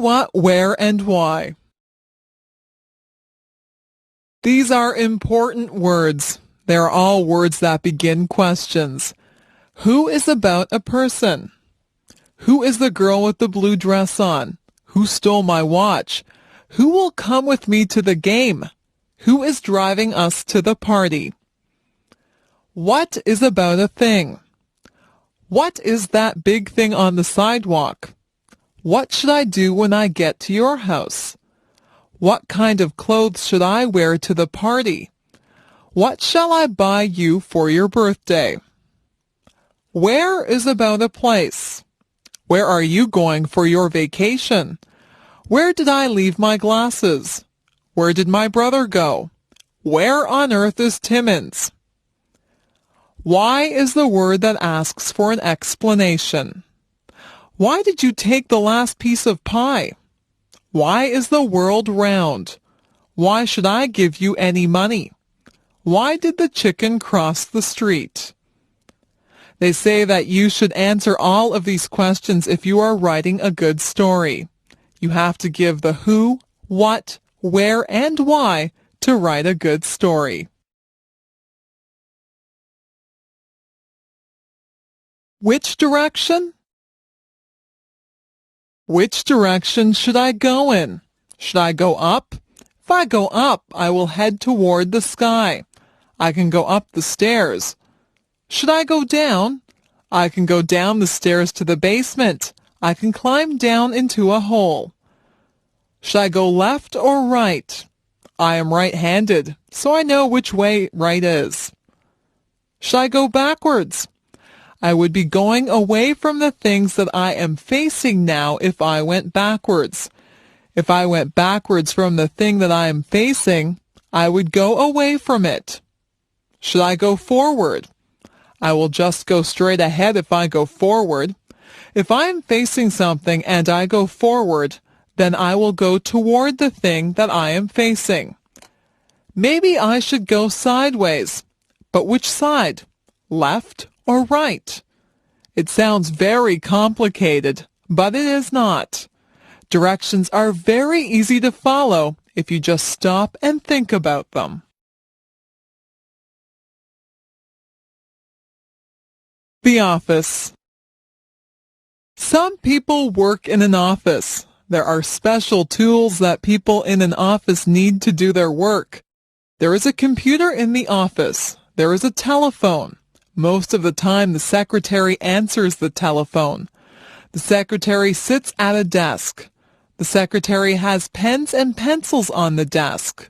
what, where, and why. These are important words. They are all words that begin questions. Who is about a person? Who is the girl with the blue dress on? Who stole my watch? Who will come with me to the game? Who is driving us to the party? What is about a thing? What is that big thing on the sidewalk? What should I do when I get to your house? What kind of clothes should I wear to the party? What shall I buy you for your birthday? Where is about a place. Where are you going for your vacation? Where did I leave my glasses? Where did my brother go? Where on earth is Timmins? Why is the word that asks for an explanation. Why did you take the last piece of pie? Why is the world round? Why should I give you any money? Why did the chicken cross the street? They say that you should answer all of these questions if you are writing a good story. You have to give the who, what, where, and why to write a good story. Which direction? Which direction should I go in? Should I go up? If I go up, I will head toward the sky. I can go up the stairs. Should I go down? I can go down the stairs to the basement. I can climb down into a hole. Should I go left or right? I am right-handed, so I know which way right is. Should I go backwards? I would be going away from the things that I am facing now if I went backwards. If I went backwards from the thing that I am facing, I would go away from it. Should I go forward? I will just go straight ahead if I go forward. If I am facing something and I go forward, then I will go toward the thing that I am facing. Maybe I should go sideways. But which side? Left or right? It sounds very complicated, but it is not. Directions are very easy to follow if you just stop and think about them. The office. Some people work in an office. There are special tools that people in an office need to do their work. There is a computer in the office. There is a telephone. Most of the time, the secretary answers the telephone. The secretary sits at a desk. The secretary has pens and pencils on the desk.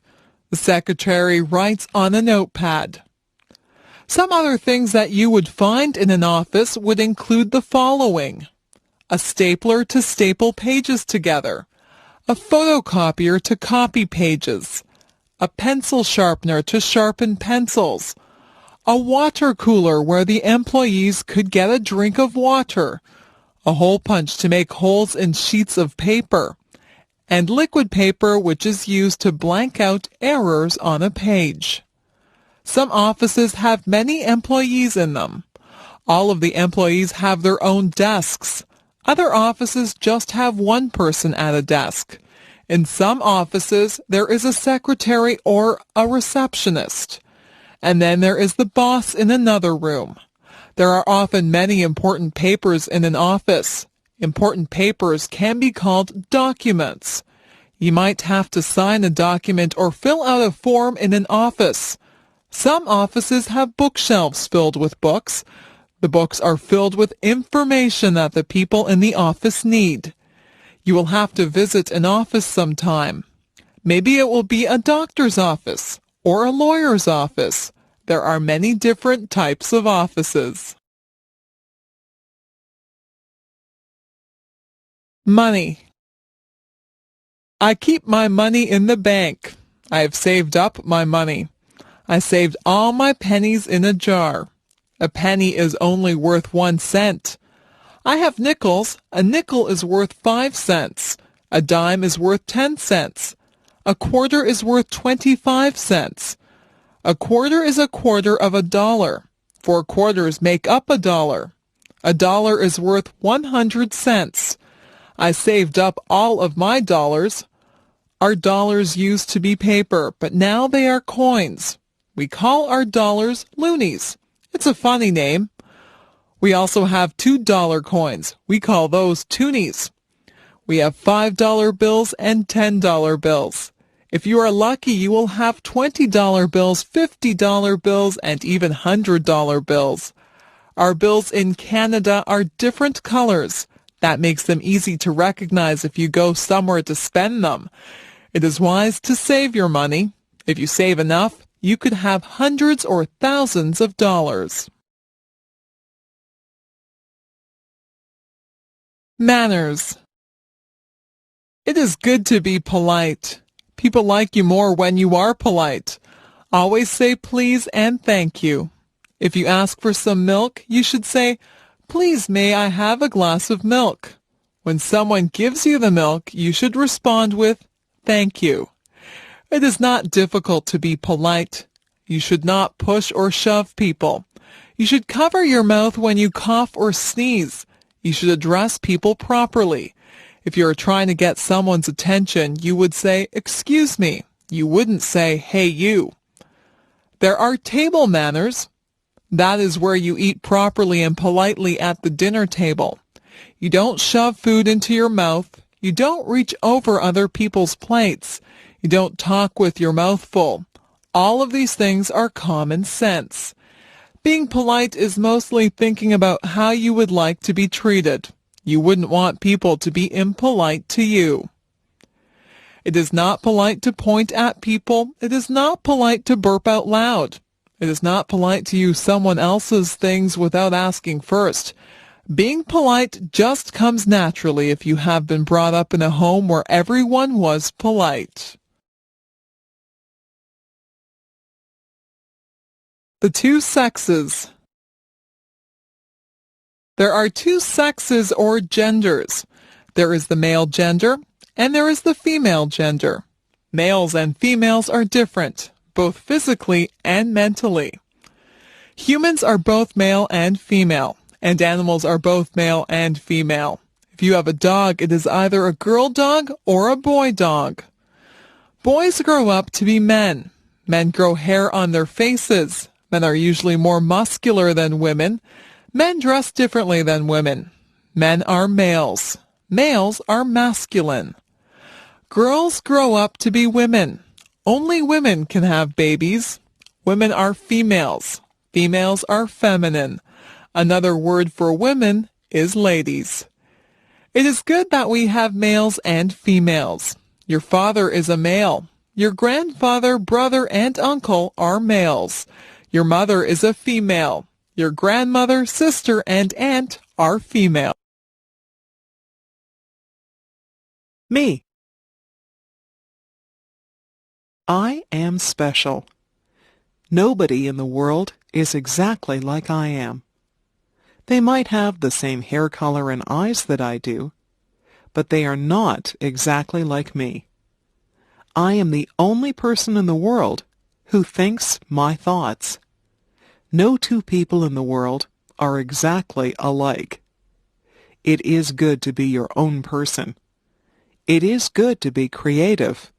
The secretary writes on a notepad. Some other things that you would find in an office would include the following: a stapler to staple pages together, a photocopier to copy pages, a pencil sharpener to sharpen pencils, a water cooler where the employees could get a drink of water, a hole punch to make holes in sheets of paper, and liquid paper which is used to blank out errors on a page. Some offices have many employees in them. All of the employees have their own desks. Other offices just have one person at a desk. In some offices, there is a secretary or a receptionist. And then there is the boss in another room. There are often many important papers in an office. Important papers can be called documents. You might have to sign a document or fill out a form in an office. Some offices have bookshelves filled with books. The books are filled with information that the people in the office need. You will have to visit an office sometime. Maybe it will be a doctor's office or a lawyer's office. There are many different types of offices. Money. I keep my money in the bank. I have saved up my money. I saved all my pennies in a jar. A penny is only worth 1 cent. I have nickels. A nickel is worth 5 cents. A dime is worth 10 cents. A quarter is worth 25 cents. A quarter is a quarter of a dollar. 4 quarters make up a dollar. A dollar is worth 100 cents. I saved up all of my dollars. Our dollars used to be paper, but now they are coins. We call our dollars loonies. It's a funny name. We also have $2 coins. We call those toonies. We have $5 bills and $10 bills. If you are lucky, you will have $20 bills, $50 bills, and even $100 bills. Our bills in Canada are different colors. That makes them easy to recognize if you go somewhere to spend them. It is wise to save your money. If you save enough, you could have hundreds or thousands of dollars. Manners. It is good to be polite. People like you more when you are polite. Always say please and thank you. If you ask for some milk, you should say, "Please, may I have a glass of milk?" When someone gives you the milk, you should respond with, "Thank you." It is not difficult to be polite. You should not push or shove people. You should cover your mouth when you cough or sneeze. You should address people properly. If you are trying to get someone's attention, you would say, "Excuse me." You wouldn't say, "Hey, you." There are table manners. That is where you eat properly and politely at the dinner table. You don't shove food into your mouth. You don't reach over other people's plates. You don't talk with your mouth full. All of these things are common sense. Being polite is mostly thinking about how you would like to be treated. You wouldn't want people to be impolite to you. It is not polite to point at people. It is not polite to burp out loud. It is not polite to use someone else's things without asking first. Being polite just comes naturally if you have been brought up in a home where everyone was polite. The two sexes. There are two sexes or genders. There is the male gender and there is the female gender. Males and females are different, both physically and mentally. Humans are both male and female, and animals are both male and female. If you have a dog, it is either a girl dog or a boy dog. Boys grow up to be men. Men grow hair on their faces. Men are usually more muscular than women. Men dress differently than women. Men are males. Males are masculine. Girls grow up to be women. Only women can have babies. Women are females. Females are feminine. Another word for women is ladies. It is good that we have males and females. Your father is a male. Your grandfather, brother, and uncle are males. Your mother is a female. Your grandmother, sister, and aunt are female. Me. I am special. Nobody in the world is exactly like I am. They might have the same hair color and eyes that I do, but they are not exactly like me. I am the only person in the world who thinks my thoughts. No two people in the world are exactly alike. It is good to be your own person. It is good to be creative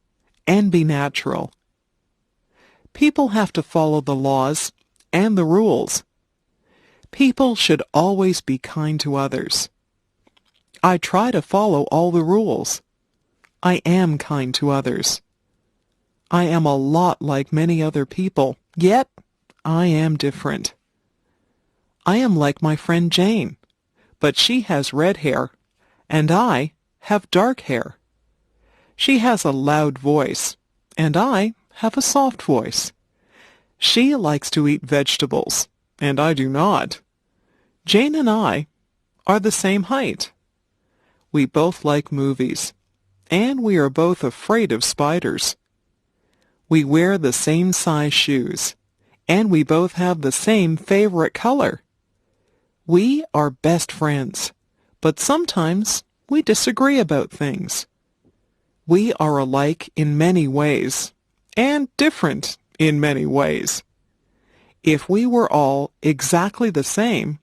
and be natural. People have to follow the laws and the rules. People should always be kind to others. I try to follow all the rules. I am kind to others. I am a lot like many other people, yet I am different. I am like my friend Jane, but she has red hair, and I have dark hair. She has a loud voice, and I have a soft voice. She likes to eat vegetables, and I do not. Jane and I are the same height. We both like movies, and we are both afraid of spiders. We wear the same size shoes, and we both have the same favorite color. We are best friends, but sometimes we disagree about things. We are alike in many ways, and different in many ways. If we were all exactly the same,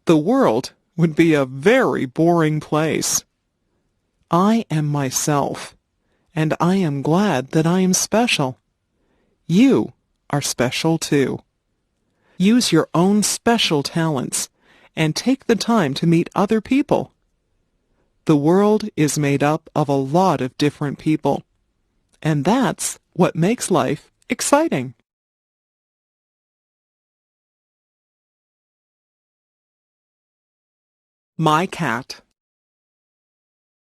the world would be a very boring place. I am myself, and I am glad that I am special. You are special too. Use your own special talents and take the time to meet other people. The world is made up of a lot of different people, and that's what makes life exciting. My cat.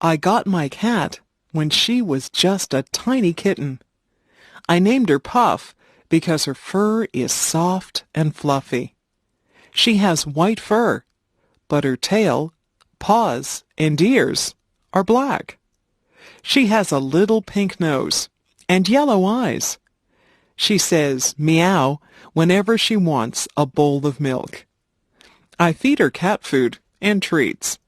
I got my cat when she was just a tiny kitten. I named her Puff because her fur is soft and fluffy. She has white fur, but her tail, paws, and ears are black. She has a little pink nose and yellow eyes. She says meow whenever she wants a bowl of milk. I feed her cat food and treats.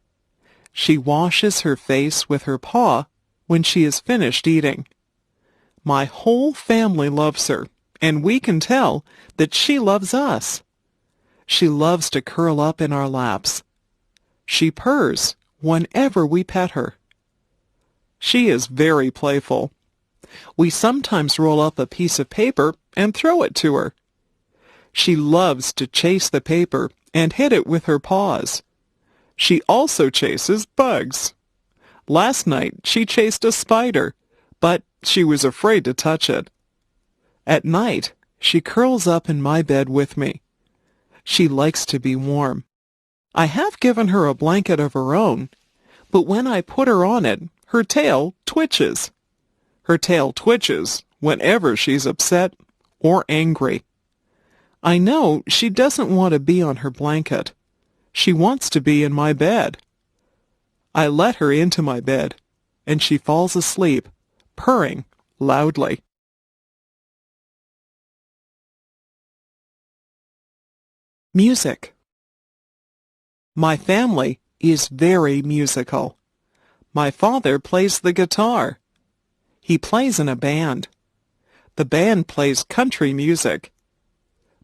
She washes her face with her paw when she is finished eating. My whole family loves her, and we can tell that she loves us. She loves to curl up in our laps. She purrs whenever we pet her. She is very playful. We sometimes roll up a piece of paper and throw it to her. She loves to chase the paper and hit it with her paws. She also chases bugs. Last night she chased a spider, but she was afraid to touch it. At night, she curls up in my bed with me. She likes to be warm. I have given her a blanket of her own, but when I put her on it, her tail twitches. Her tail twitches whenever she's upset or angry. I know she doesn't want to be on her blanket. She wants to be in my bed. I let her into my bed, and she falls asleep, purring loudly. Music. My family is very musical. My father plays the guitar. He plays in a band. The band plays country music.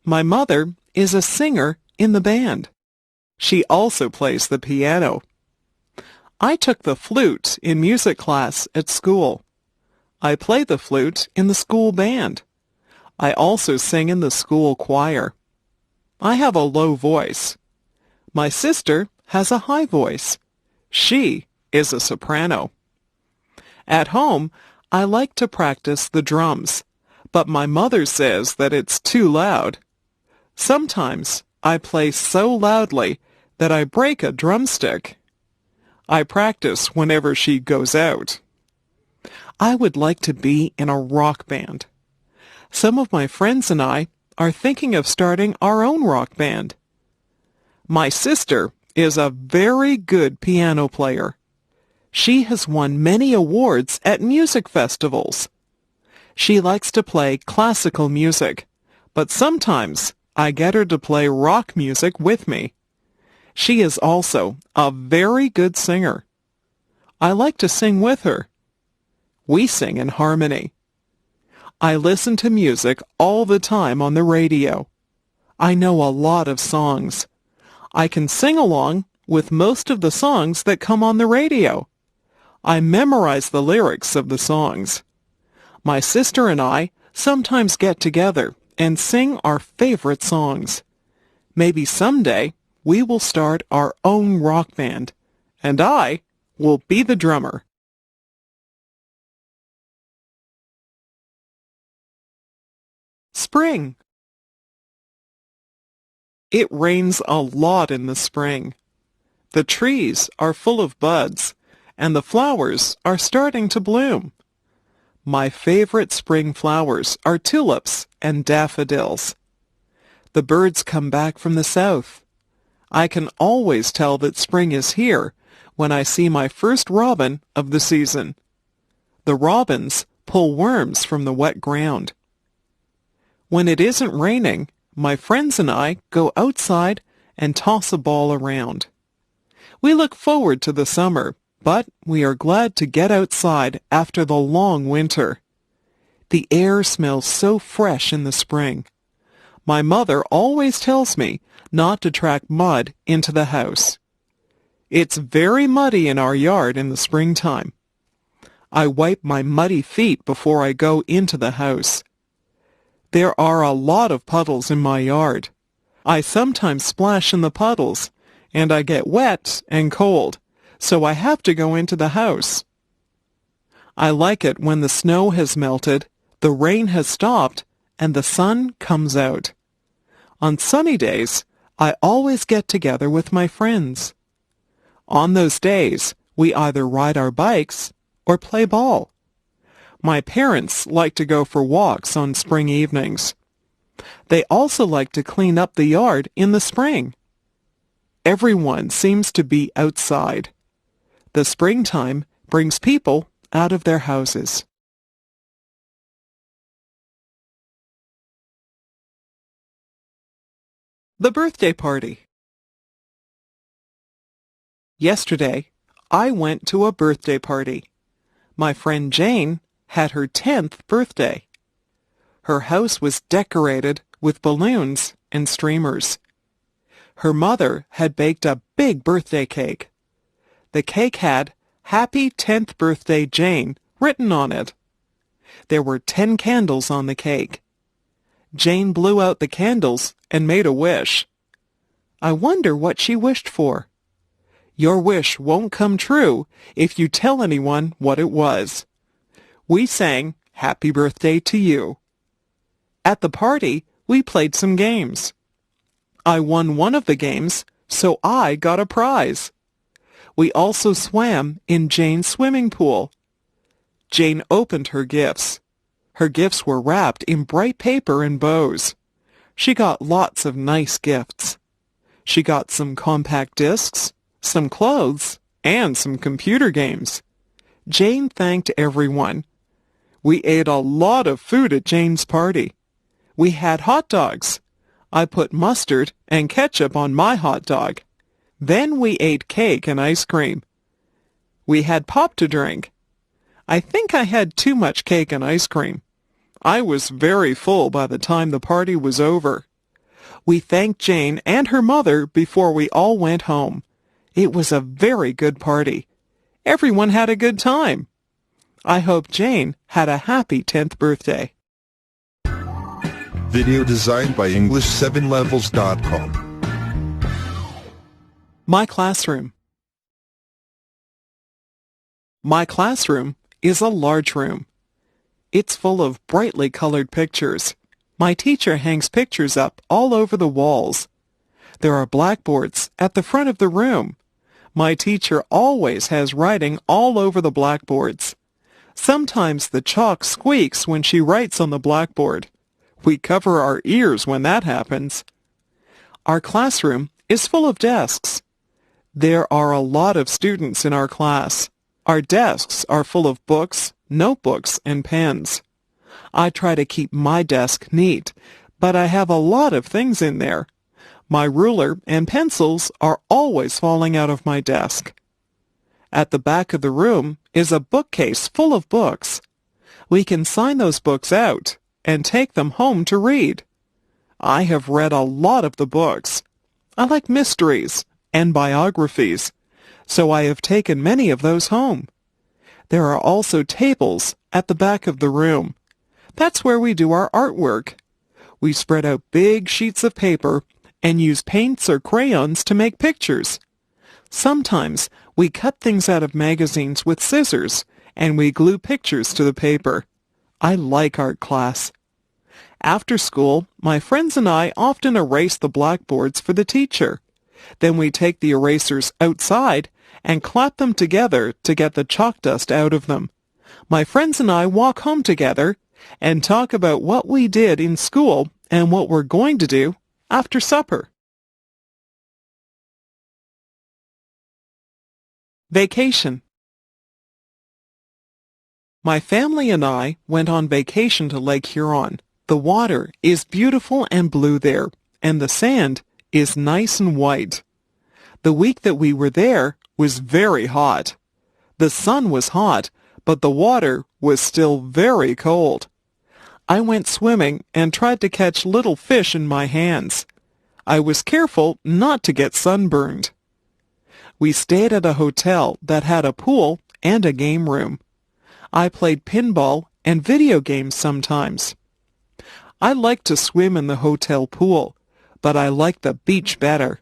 My mother is a singer in the band. She also plays the piano. I took the flute in music class at school. I play the flute in the school band. I also sing in the school choir. I have a low voice. My sister has a high voice. She is a soprano. At home, I like to practice the drums, but my mother says that it's too loud. Sometimes I play so loudly that I break a drumstick. I practice whenever she goes out. I would like to be in a rock band. Some of my friends and I are thinking of starting our own rock band. My sister is a very good piano player. She has won many awards at music festivals. She likes to play classical music, but sometimes I get her to play rock music with me. She is also a very good singer. I like to sing with her. We sing in harmony. I listen to music all the time on the radio. I know a lot of songs. I can sing along with most of the songs that come on the radio. I memorize the lyrics of the songs. My sister and I sometimes get together and sing our favorite songs. Maybe someday we will start our own rock band, and I will be the drummer. Spring. It rains a lot in the spring. The trees are full of buds, and the flowers are starting to bloom. My favorite spring flowers are tulips and daffodils. The birds come back from the south. I can always tell that spring is here when I see my first robin of the season. The robins pull worms from the wet ground. When it isn't raining, my friends and I go outside and toss a ball around. We look forward to the summer, but we are glad to get outside after the long winter. The air smells so fresh in the spring. My mother always tells me not to track mud into the house. It's very muddy in our yard in the springtime. I wipe my muddy feet before I go into the house. There are a lot of puddles in my yard. I sometimes splash in the puddles, and I get wet and cold, so I have to go into the house. I like it when the snow has melted, the rain has stopped, and the sun comes out. On sunny days, I always get together with my friends. On those days, we either ride our bikes or play ball. My parents like to go for walks on spring evenings. They also like to clean up the yard in the spring. Everyone seems to be outside. The springtime brings people out of their houses. The birthday party. Yesterday, I went to a birthday party. My friend Jane had her 10th birthday. Her house was decorated with balloons and streamers. Her mother had baked a big birthday cake. The cake had "Happy 10th Birthday, Jane" written on it. There were 10 candles on the cake. Jane blew out the candles and made a wish. I wonder what she wished for. Your wish won't come true if you tell anyone what it was. We sang "Happy Birthday to You." At the party, we played some games. I won one of the games, so I got a prize. We also swam in Jane's swimming pool. Jane opened her gifts. Her gifts were wrapped in bright paper and bows. She got lots of nice gifts. She got some compact discs, some clothes, and some computer games. Jane thanked everyone. We ate a lot of food at Jane's party. We had hot dogs. I put mustard and ketchup on my hot dog. Then we ate cake and ice cream. We had pop to drink. I think I had too much cake and ice cream. I was very full by the time the party was over. We thanked Jane and her mother before we all went home. It was a very good party. Everyone had a good time. I hope Jane had a happy 10th birthday. Video designed by English7levels.com. My classroom. My classroom is a large room. It's full of brightly colored pictures. My teacher hangs pictures up all over the walls. There are blackboards at the front of the room. My teacher always has writing all over the blackboards. Sometimes the chalk squeaks when she writes on the blackboard. We cover our ears when that happens. Our classroom is full of desks. There are a lot of students in our class. Our desks are full of books, notebooks, and pens. I try to keep my desk neat, but I have a lot of things in there. My ruler and pencils are always falling out of my desk. At the back of the room is a bookcase full of books. We can sign those books out and take them home to read. I have read a lot of the books. I like mysteries and biographies, so I have taken many of those home. There are also tables at the back of the room. That's where we do our artwork. We spread out big sheets of paper and use paints or crayons to make pictures. Sometimes we cut things out of magazines with scissors and we glue pictures to the paper. I like art class. After school, my friends and I often erase the blackboards for the teacher. Then we take the erasers outside and clap them together to get the chalk dust out of them. My friends and I walk home together and talk about what we did in school and what we're going to do after supper. Vacation. My family and I went on vacation to Lake Huron. The water is beautiful and blue there, and the sand is nice and white. The week that we were there was very hot. The sun was hot, but the water was still very cold. I went swimming and tried to catch little fish in my hands. I was careful not to get sunburned. We stayed at a hotel that had a pool and a game room. I played pinball and video games sometimes. I liked to swim in the hotel pool, but I liked the beach better.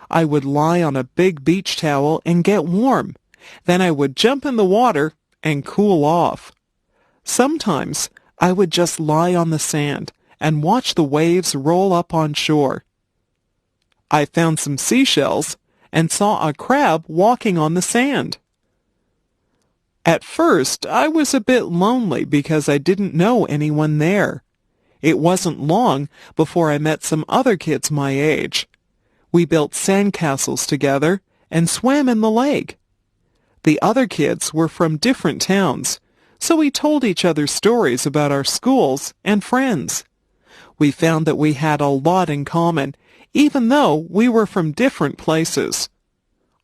I would lie on a big beach towel and get warm. Then I would jump in the water and cool off. Sometimes I would just lie on the sand and watch the waves roll up on shore. I found some seashells and saw a crab walking on the sand. At first, I was a bit lonely because I didn't know anyone there. It wasn't long before I met some other kids my age. We built sandcastles together and swam in the lake. The other kids were from different towns, so we told each other stories about our schools and friends. We found that we had a lot in common, even though we were from different places.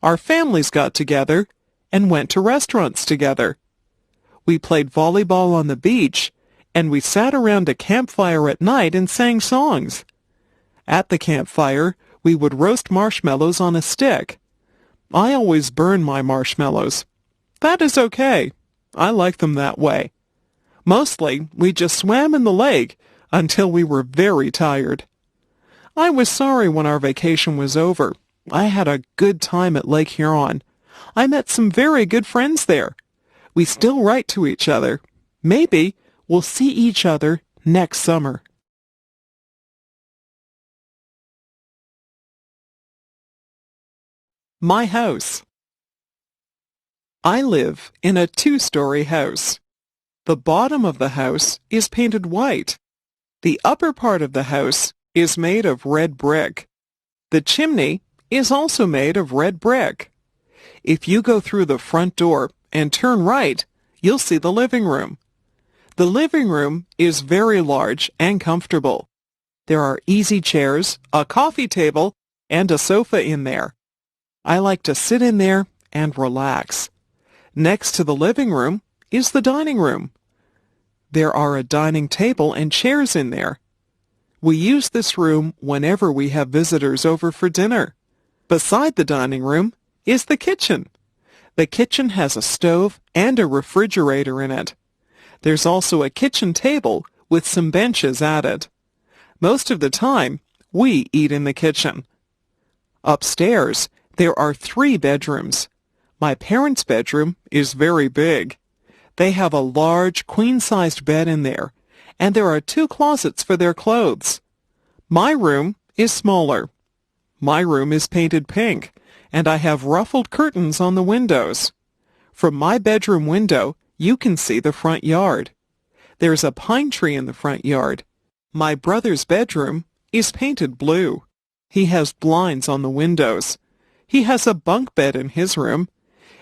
Our families got together and went to restaurants together. We played volleyball on the beach, and we sat around a campfire at night and sang songs. At the campfire, we would roast marshmallows on a stick. I always burn my marshmallows. That is okay. I like them that way. Mostly, we just swam in the lake until we were very tired. I was sorry when our vacation was over. I had a good time at Lake Huron. I met some very good friends there. We still write to each other. Maybe we'll see each other next summer. My house. I live in a 2-story house. The bottom of the house is painted white. The upper part of the house is made of red brick. The chimney is also made of red brick. If you go through the front door and turn right, you'll see the living room. The living room is very large and comfortable. There are easy chairs, a coffee table, and a sofa in there. I like to sit in there and relax. Next to the living room is the dining room. There are a dining table and chairs in there. We use this room whenever we have visitors over for dinner. Beside the dining room is the kitchen. The kitchen has a stove and a refrigerator in it. There's also a kitchen table with some benches at it. Most of the time, we eat in the kitchen. Upstairs, there are 3 bedrooms. My parents' bedroom is very big. They have a large, queen-sized bed in there, and there are 2 closets for their clothes. My room is smaller. My room is painted pink, and I have ruffled curtains on the windows. From my bedroom window, you can see the front yard. There's a pine tree in the front yard. My brother's bedroom is painted blue. He has blinds on the windows. He has a bunk bed in his room.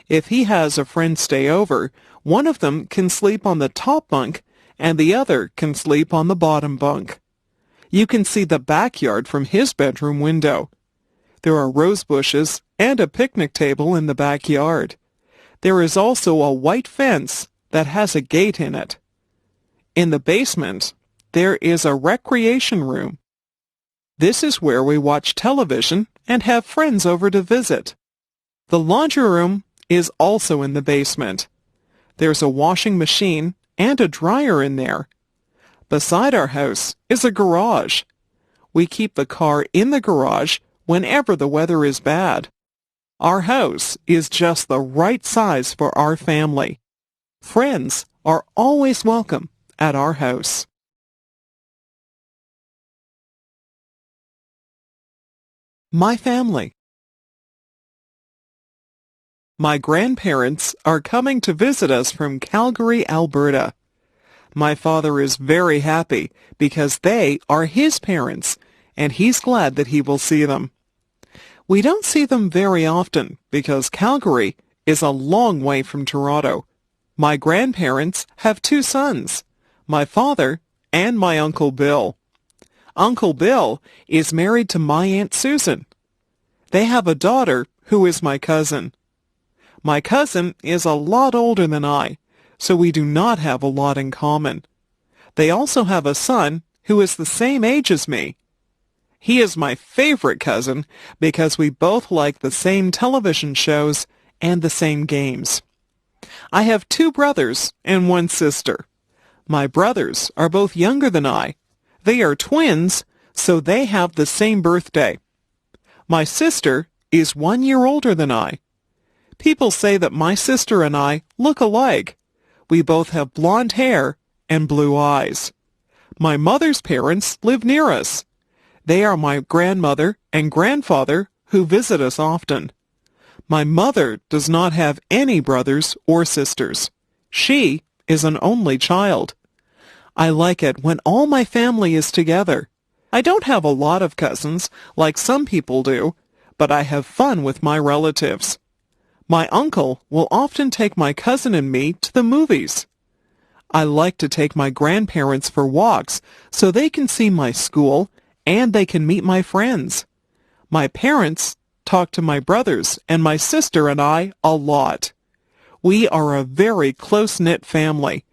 If he has a friend stay over, one of them can sleep on the top bunk and the other can sleep on the bottom bunk. You can see the backyard from his bedroom window. There are rose bushes and a picnic table in the backyard. There is also a white fence that has a gate in it. In the basement, there is a recreation room. This is where we watch television and have friends over to visit. The laundry room is also in the basement. There's a washing machine and a dryer in there. Beside our house is a garage. We keep the car in the garage whenever the weather is bad. Our house is just the right size for our family. Friends are always welcome at our house. My family. My grandparents are coming to visit us from Calgary, Alberta. My father is very happy because they are his parents, and he's glad that he will see them. We don't see them very often because Calgary is a long way from Toronto. My grandparents have 2 sons, my father and my Uncle Bill. Uncle Bill is married to my Aunt Susan. They have a daughter who is my cousin. My cousin is a lot older than I, so we do not have a lot in common. They also have a son who is the same age as me. He is my favorite cousin because we both like the same television shows and the same games. I have 2 brothers and 1 sister. My brothers are both younger than I. They are twins, so they have the same birthday. My sister is 1 year older than I. People say that my sister and I look alike. We both have blonde hair and blue eyes. My mother's parents live near us. They are my grandmother and grandfather who visit us often. My mother does not have any brothers or sisters. She is an only child. I like it when all my family is together. I don't have a lot of cousins like some people do, but I have fun with my relatives. My uncle will often take my cousin and me to the movies. I like to take my grandparents for walks so they can see my school and they can meet my friends. My parents talk to my brothers and my sister and I a lot. We are a very close-knit family.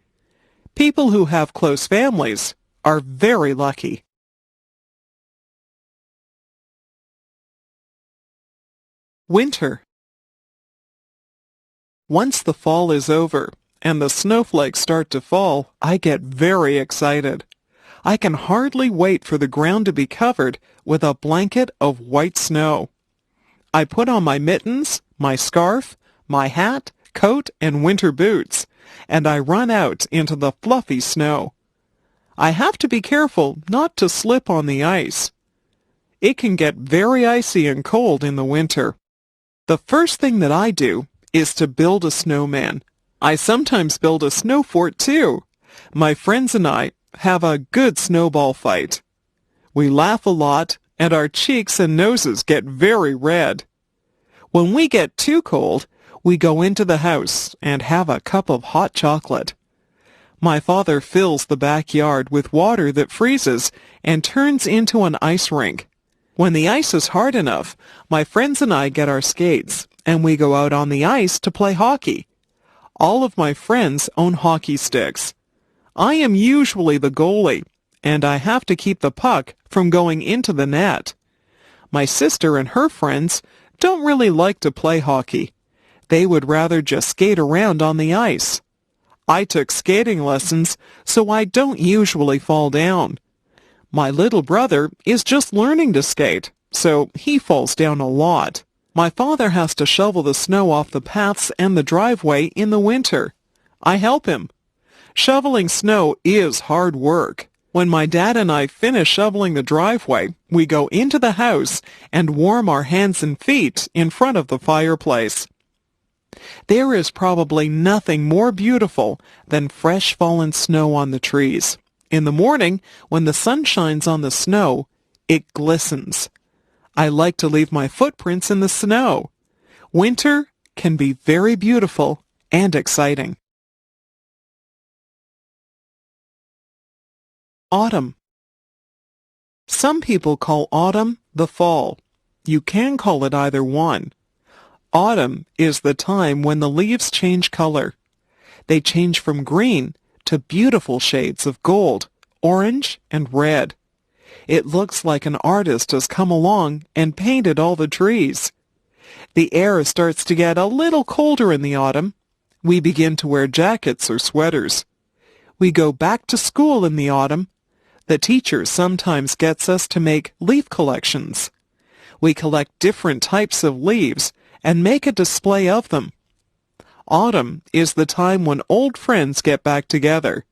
People who have close families are very lucky. Winter. Once the fall is over and the snowflakes start to fall, I get very excited. I can hardly wait for the ground to be covered with a blanket of white snow. I put on my mittens, my scarf, my hat, coat, and winter boots, and I run out into the fluffy snow. I have to be careful not to slip on the ice. It can get very icy and cold in the winter. The first thing that I do is to build a snowman. I sometimes build a snow fort too. My friends and I have a good snowball fight. We laugh a lot, and our cheeks and noses get very red. When we get too cold, we go into the house and have a cup of hot chocolate. My father fills the backyard with water that freezes and turns into an ice rink. When the ice is hard enough, my friends and I get our skates, and we go out on the ice to play hockey. All of my friends own hockey sticks. I am usually the goalie, and I have to keep the puck from going into the net. My sister and her friends don't really like to play hockey. They would rather just skate around on the ice. I took skating lessons, so I don't usually fall down. My little brother is just learning to skate, so he falls down a lot. My father has to shovel the snow off the paths and the driveway in the winter. I help him. Shoveling snow is hard work. When my dad and I finish shoveling the driveway, we go into the house and warm our hands and feet in front of the fireplace. There is probably nothing more beautiful than fresh fallen snow on the trees. In the morning, when the sun shines on the snow, it glistens. I like to leave my footprints in the snow. Winter can be very beautiful and exciting. Autumn. Some people call autumn the fall. You can call it either one. Autumn is the time when the leaves change color. They change from green to beautiful shades of gold, orange, and red. It looks like an artist has come along and painted all the trees. The air starts to get a little colder in the autumn. We begin to wear jackets or sweaters. We go back to school in the autumn. The teacher sometimes gets us to make leaf collections. We collect different types of leaves and make a display of them. Autumn is the time when old friends get back together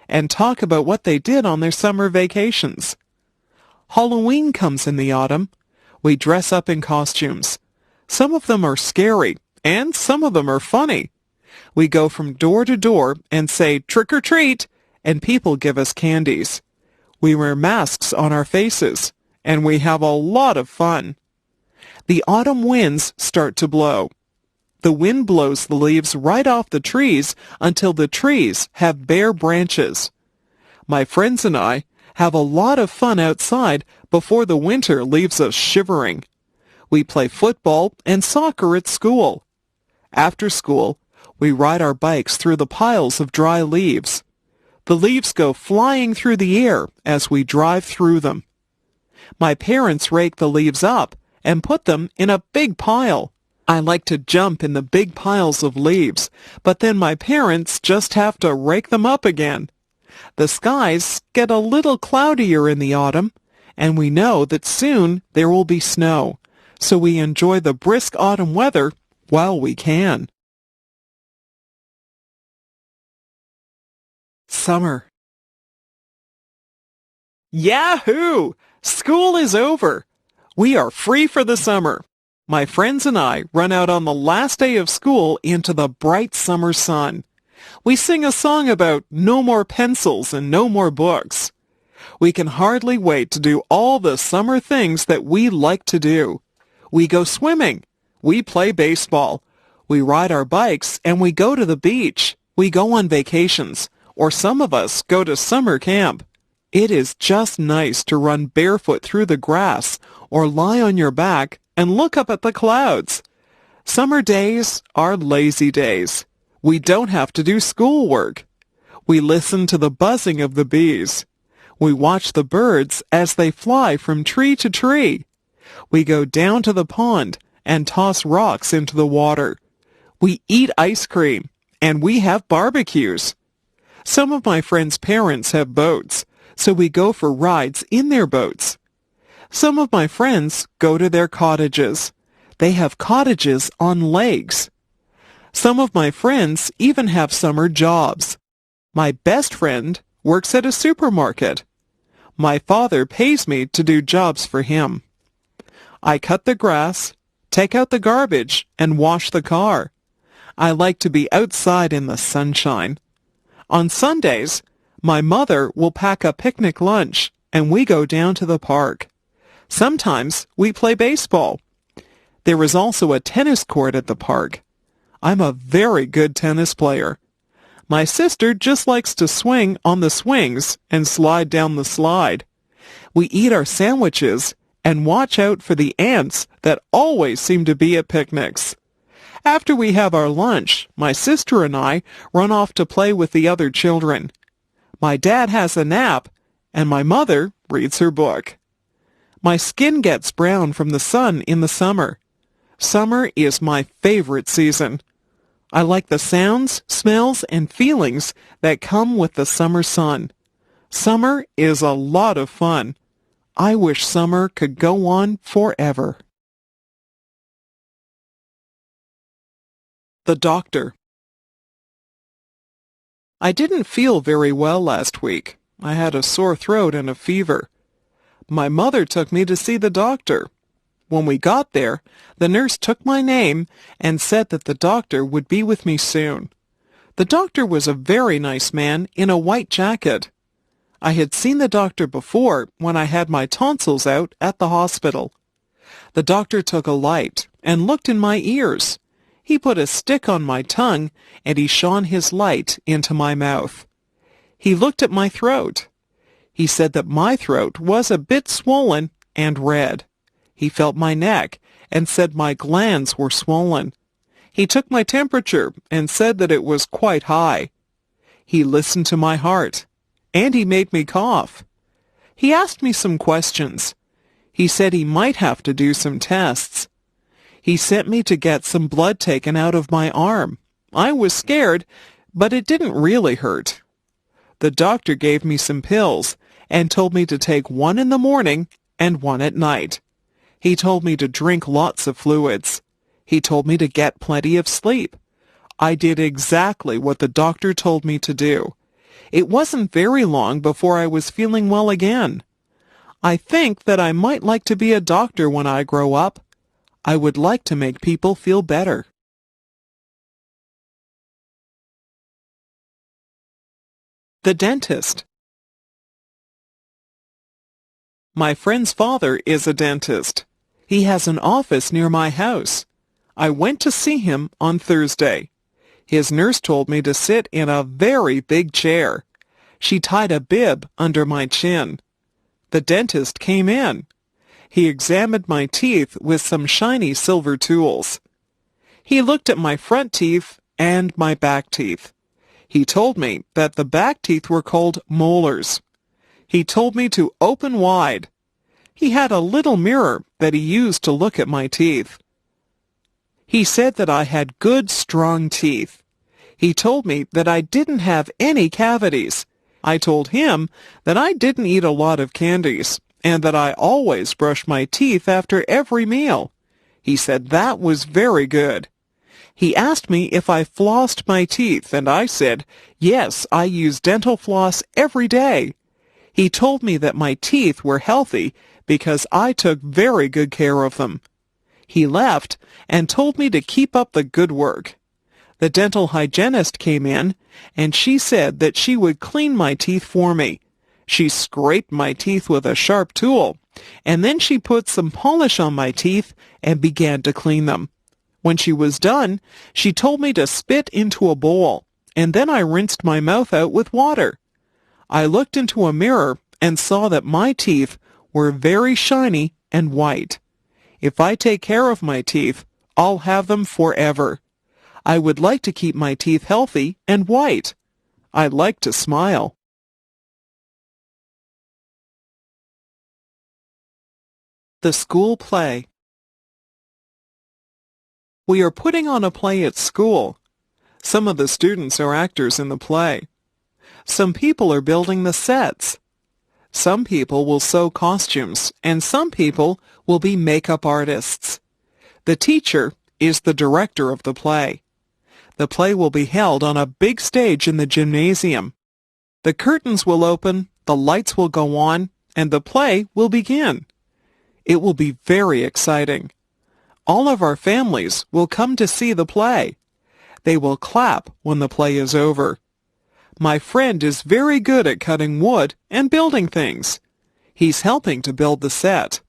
and talk about what they did on their summer vacations. Halloween comes in the autumn. We dress up in costumes. Some of them are scary, and some of them are funny. We go from door to door and say, "Trick or treat," and people give us candies. We wear masks on our faces, and we have a lot of fun. The autumn winds start to blow. The wind blows the leaves right off the trees until the trees have bare branches. My friends and I have a lot of fun outside before the winter leaves us shivering. We play football and soccer at school. After school, we ride our bikes through the piles of dry leaves. The leaves go flying through the air as we drive through them. My parents rake the leaves up and put them in a big pile. I like to jump in the big piles of leaves, but then my parents just have to rake them up again. The skies get a little cloudier in the autumn, and we know that soon there will be snow, so we enjoy the brisk autumn weather while we can. Summer. Yahoo! School is over. We are free for the summer. My friends and I run out on the last day of school into the bright summer sun. We sing a song about no more pencils and no more books. We can hardly wait to do all the summer things that we like to do. We go swimming. We play baseball. We ride our bikes and we go to the beach. We go on vacations, or some of us go to summer camp. It is just nice to run barefoot through the grass or lie on your back and look up at the clouds. Summer days are lazy days. We don't have to do schoolwork. We listen to the buzzing of the bees. We watch the birds as they fly from tree to tree. We go down to the pond and toss rocks into the water. We eat ice cream, and we have barbecues. Some of my friends' parents have boats, so we go for rides in their boats. Some of my friends go to their cottages. They have cottages on lakes. Some of my friends even have summer jobs. My best friend works at a supermarket. My father pays me to do jobs for him. I cut the grass, take out the garbage, and wash the car. I like to be outside in the sunshine. On Sundays, my mother will pack a picnic lunch, and we go down to the park. Sometimes we play baseball. There is also a tennis court at the park. I'm a very good tennis player. My sister just likes to swing on the swings and slide down the slide. We eat our sandwiches and watch out for the ants that always seem to be at picnics. After we have our lunch, my sister and I run off to play with the other children. My dad has a nap, and my mother reads her book. My skin gets brown from the sun in the summer. Summer is my favorite season. I like the sounds, smells, and feelings that come with the summer sun. Summer is a lot of fun. I wish summer could go on forever. The doctor. I didn't feel very well last week. I had a sore throat and a fever. My mother took me to see the doctor. When we got there, the nurse took my name and said that the doctor would be with me soon. The doctor was a very nice man in a white jacket. I had seen the doctor before when I had my tonsils out at the hospital. The doctor took a light and looked in my ears. He put a stick on my tongue and he shone his light into my mouth. He looked at my throat. He said that my throat was a bit swollen and red. He felt my neck and said my glands were swollen. He took my temperature and said that it was quite high. He listened to my heart, and he made me cough. He asked me some questions. He said he might have to do some tests. He sent me to get some blood taken out of my arm. I was scared, but it didn't really hurt. The doctor gave me some pills and told me to take one in the morning and one at night. He told me to drink lots of fluids. He told me to get plenty of sleep. I did exactly what the doctor told me to do. It wasn't very long before I was feeling well again. I think that I might like to be a doctor when I grow up. I would like to make people feel better. The dentist. My friend's father is a dentist. He has an office near my house. I went to see him on Thursday. His nurse told me to sit in a very big chair. She tied a bib under my chin. The dentist came in. He examined my teeth with some shiny silver tools. He looked at my front teeth and my back teeth. He told me that the back teeth were called molars. He told me to open wide. He had a little mirror that he used to look at my teeth. He said that I had good, strong teeth. He told me that I didn't have any cavities. I told him that I didn't eat a lot of candies, and that I always brushed my teeth after every meal. He said that was very good. He asked me if I flossed my teeth, and I said, yes, I use dental floss every day. He told me that my teeth were healthy because I took very good care of them. He left and told me to keep up the good work. The dental hygienist came in, and she said that she would clean my teeth for me. She scraped my teeth with a sharp tool, and then she put some polish on my teeth and began to clean them. When she was done, she told me to spit into a bowl, and then I rinsed my mouth out with water. I looked into a mirror and saw that my teeth were very shiny and white. If I take care of my teeth, I'll have them forever. I would like to keep my teeth healthy and white. I like to smile. The school play. We are putting on a play at school. Some of the students are actors in the play. Some people are building the sets. Some people will sew costumes, and some people will be makeup artists. The teacher is the director of the play. The play will be held on a big stage in the gymnasium. The curtains will open, the lights will go on, and the play will begin. It will be very exciting. All of our families will come to see the play. They will clap when the play is over. My friend is very good at cutting wood and building things. He's helping to build the set.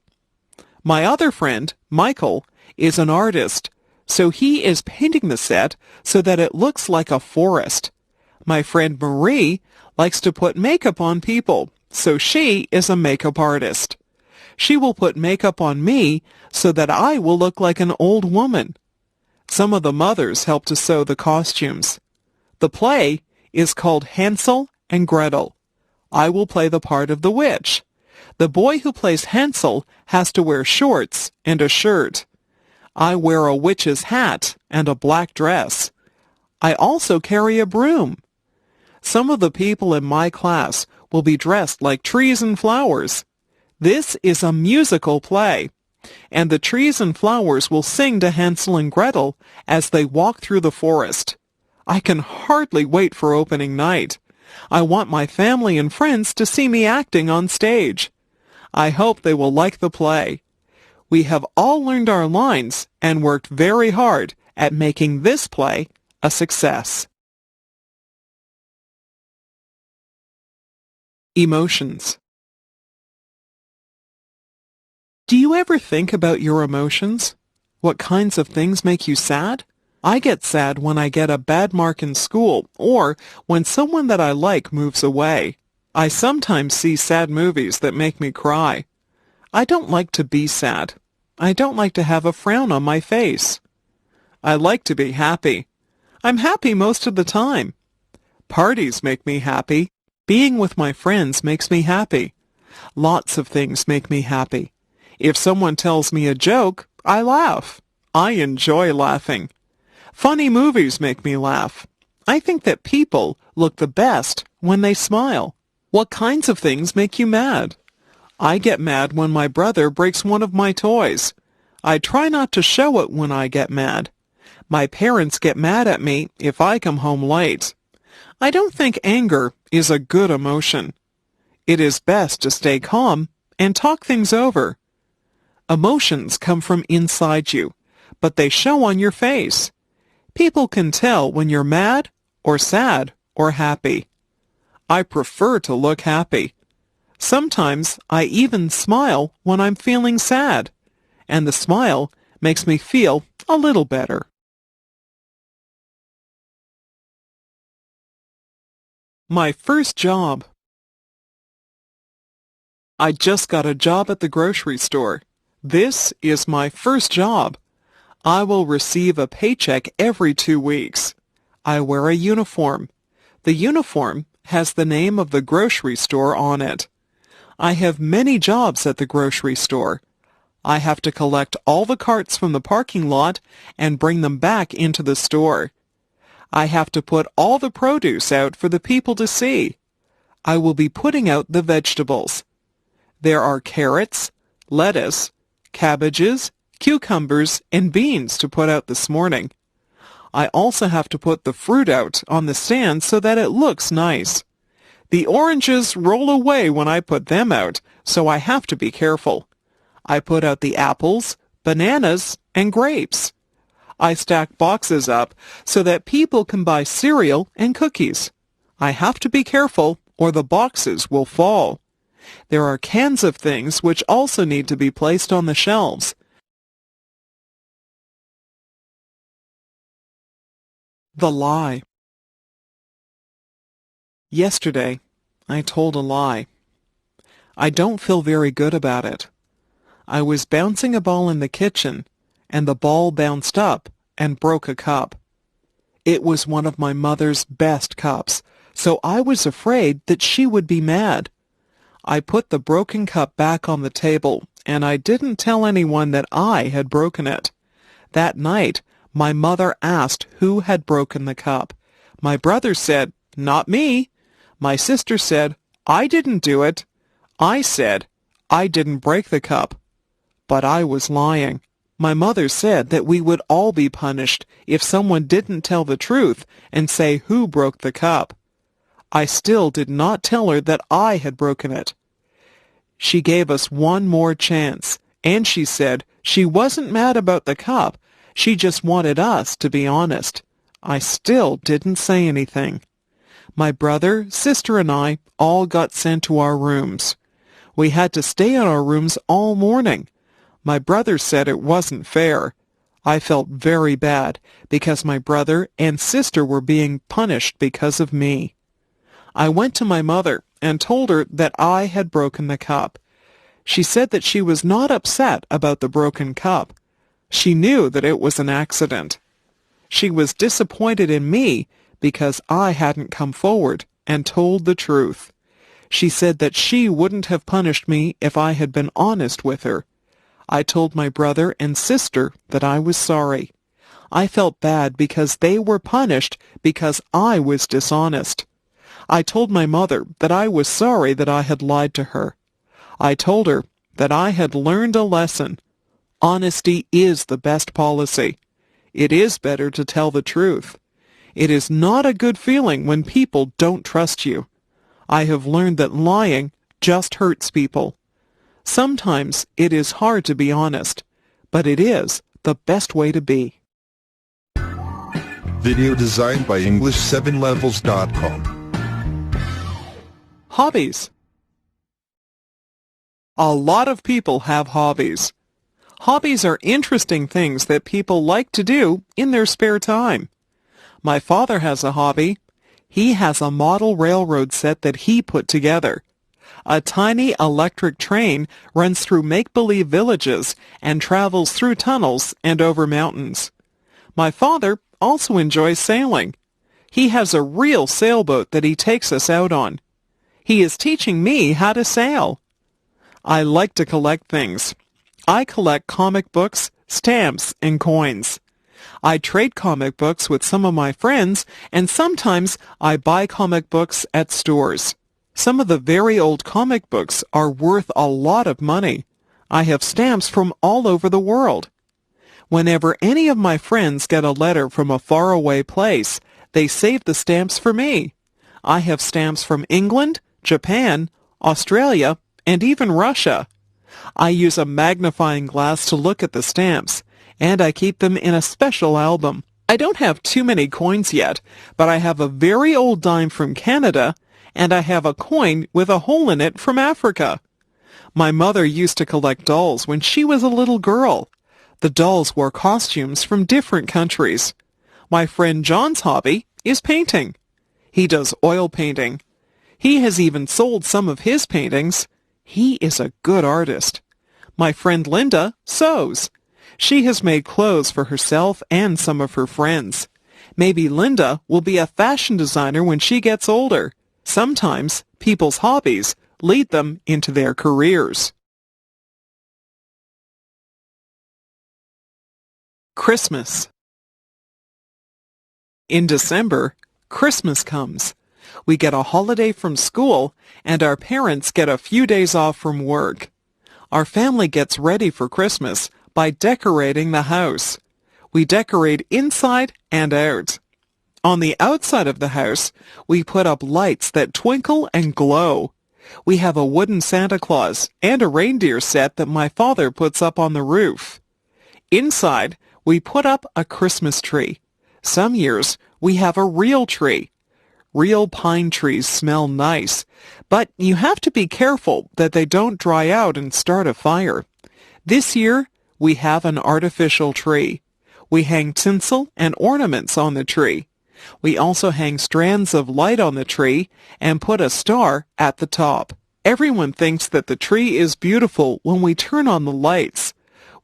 My other friend, Michael, is an artist, so he is painting the set so that it looks like a forest. My friend Marie likes to put makeup on people, so she is a makeup artist. She will put makeup on me so that I will look like an old woman. Some of the mothers help to sew the costumes. The play is called Hansel and Gretel. I will play the part of the witch. The boy who plays Hansel has to wear shorts and a shirt. I wear a witch's hat and a black dress. I also carry a broom. Some of the people in my class will be dressed like trees and flowers. This is a musical play, and the trees and flowers will sing to Hansel and Gretel as they walk through the forest. I can hardly wait for opening night. I want my family and friends to see me acting on stage. I hope they will like the play. We have all learned our lines and worked very hard at making this play a success. Emotions. Do you ever think about your emotions? What kinds of things make you sad? I get sad when I get a bad mark in school or when someone that I like moves away. I sometimes see sad movies that make me cry. I don't like to be sad. I don't like to have a frown on my face. I like to be happy. I'm happy most of the time. Parties make me happy. Being with my friends makes me happy. Lots of things make me happy. If someone tells me a joke, I laugh. I enjoy laughing. Funny movies make me laugh. I think that people look the best when they smile. What kinds of things make you mad? I get mad when my brother breaks one of my toys. I try not to show it when I get mad. My parents get mad at me if I come home late. I don't think anger is a good emotion. It is best to stay calm and talk things over. Emotions come from inside you, but they show on your face. People can tell when you're mad or sad or happy. I prefer to look happy. Sometimes I even smile when I'm feeling sad, and the smile makes me feel a little better. My first job. I just got a job at the grocery store. This is my first job. I will receive a paycheck every 2 weeks. I wear a uniform. The uniform has the name of the grocery store on it. I have many jobs at the grocery store. I have to collect all the carts from the parking lot and bring them back into the store. I have to put all the produce out for the people to see. I will be putting out the vegetables. There are carrots, lettuce, cabbages, cucumbers, and beans to put out this morning. I also have to put the fruit out on the stand so that it looks nice. The oranges roll away when I put them out, so I have to be careful. I put out the apples, bananas, and grapes. I stack boxes up so that people can buy cereal and cookies. I have to be careful or the boxes will fall. There are cans of things which also need to be placed on the shelves. The lie. Yesterday, I told a lie. I don't feel very good about it. I was bouncing a ball in the kitchen, and the ball bounced up and broke a cup. It was one of my mother's best cups, so I was afraid that she would be mad. I put the broken cup back on the table, and I didn't tell anyone that I had broken it. That night, my mother asked who had broken the cup. My brother said, "Not me." My sister said, "I didn't do it." I said, "I didn't break the cup." But I was lying. My mother said that we would all be punished if someone didn't tell the truth and say who broke the cup. I still did not tell her that I had broken it. She gave us one more chance, and she said she wasn't mad about the cup. She just wanted us to be honest. I still didn't say anything. My brother, sister, and I all got sent to our rooms. We had to stay in our rooms all morning. My brother said it wasn't fair. I felt very bad because my brother and sister were being punished because of me. I went to my mother and told her that I had broken the cup. She said that she was not upset about the broken cup. She knew that it was an accident. She was disappointed in me because I hadn't come forward and told the truth. She said that she wouldn't have punished me if I had been honest with her. I told my brother and sister that I was sorry. I felt bad because they were punished because I was dishonest. I told my mother that I was sorry that I had lied to her. I told her that I had learned a lesson. Honesty is the best policy. It is better to tell the truth. It is not a good feeling when people don't trust you. I have learned that lying just hurts people. Sometimes it is hard to be honest, but it is the best way to be. Video designed by English7levels.com. Hobbies. A lot of people have hobbies. Hobbies are interesting things that people like to do in their spare time. My father has a hobby. He has a model railroad set that he put together. A tiny electric train runs through make-believe villages and travels through tunnels and over mountains. My father also enjoys sailing. He has a real sailboat that he takes us out on. He is teaching me how to sail. I like to collect things. I collect comic books, stamps, and coins. I trade comic books with some of my friends, and sometimes I buy comic books at stores. Some of the very old comic books are worth a lot of money. I have stamps from all over the world. Whenever any of my friends get a letter from a faraway place, they save the stamps for me. I have stamps from England, Japan, Australia, and even Russia. I use a magnifying glass to look at the stamps, and I keep them in a special album. I don't have too many coins yet, but I have a very old dime from Canada, and I have a coin with a hole in it from Africa. My mother used to collect dolls when she was a little girl. The dolls wore costumes from different countries. My friend John's hobby is painting. He does oil painting. He has even sold some of his paintings. He is a good artist. My friend Linda sews. She has made clothes for herself and some of her friends. Maybe Linda will be a fashion designer when she gets older. Sometimes people's hobbies lead them into their careers. Christmas. In December, Christmas comes. We get a holiday from school, and our parents get a few days off from work. Our family gets ready for Christmas by decorating the house. We decorate inside and out. On the outside of the house, we put up lights that twinkle and glow. We have a wooden Santa Claus and a reindeer set that my father puts up on the roof. Inside, we put up a Christmas tree. Some years, we have a real tree. Real pine trees smell nice, but you have to be careful that they don't dry out and start a fire. This year, we have an artificial tree. We hang tinsel and ornaments on the tree. We also hang strands of light on the tree and put a star at the top. Everyone thinks that the tree is beautiful when we turn on the lights.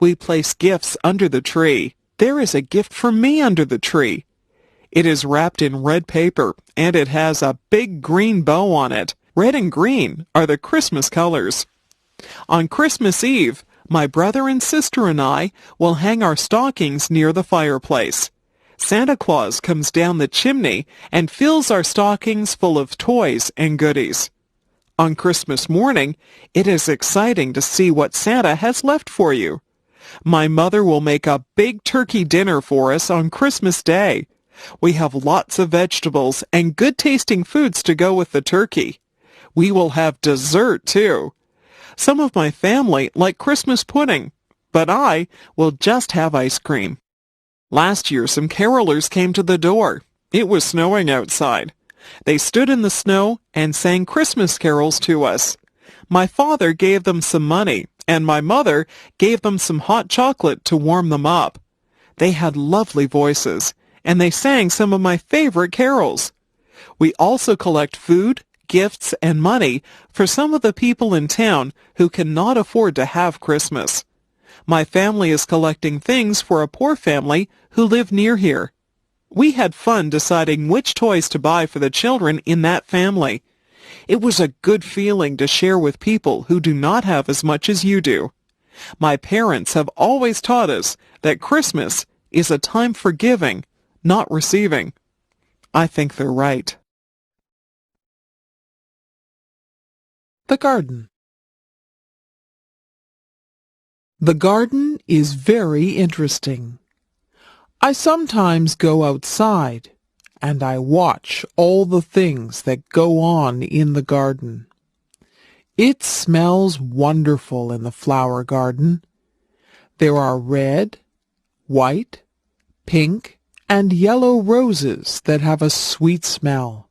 We place gifts under the tree. There is a gift for me under the tree. It is wrapped in red paper, and it has a big green bow on it. Red and green are the Christmas colors. On Christmas Eve, my brother and sister and I will hang our stockings near the fireplace. Santa Claus comes down the chimney and fills our stockings full of toys and goodies. On Christmas morning, it is exciting to see what Santa has left for you. My mother will make a big turkey dinner for us on Christmas Day. We have lots of vegetables and good-tasting foods to go with the turkey. We will have dessert, too. Some of my family like Christmas pudding, but I will just have ice cream. Last year, some carolers came to the door. It was snowing outside. They stood in the snow and sang Christmas carols to us. My father gave them some money, and my mother gave them some hot chocolate to warm them up. They had lovely voices, and they sang some of my favorite carols. We also collect food, gifts, and money for some of the people in town who cannot afford to have Christmas. My family is collecting things for a poor family who live near here. We had fun deciding which toys to buy for the children in that family. It was a good feeling to share with people who do not have as much as you do. My parents have always taught us that Christmas is a time for giving, not receiving. I think they're right. The garden. The garden is very interesting. I sometimes go outside, and I watch all the things that go on in the garden. It smells wonderful in the flower garden. There are red, white, pink, and yellow roses that have a sweet smell.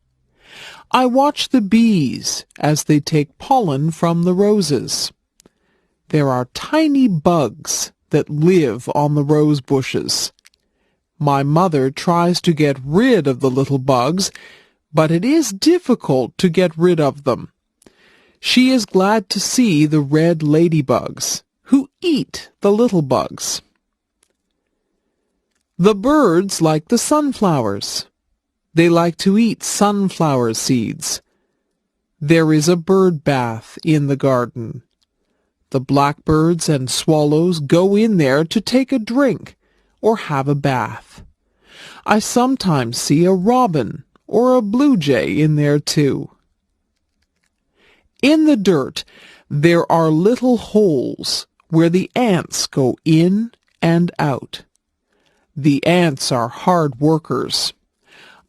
I watch the bees as they take pollen from the roses. There are tiny bugs that live on the rose bushes. My mother tries to get rid of the little bugs, but it is difficult to get rid of them. She is glad to see the red ladybugs, who eat the little bugs. The birds like the sunflowers. They like to eat sunflower seeds. There is a bird bath in the garden. The blackbirds and swallows go in there to take a drink or have a bath. I sometimes see a robin or a blue jay in there too. In the dirt, there are little holes where the ants go in and out. The ants are hard workers.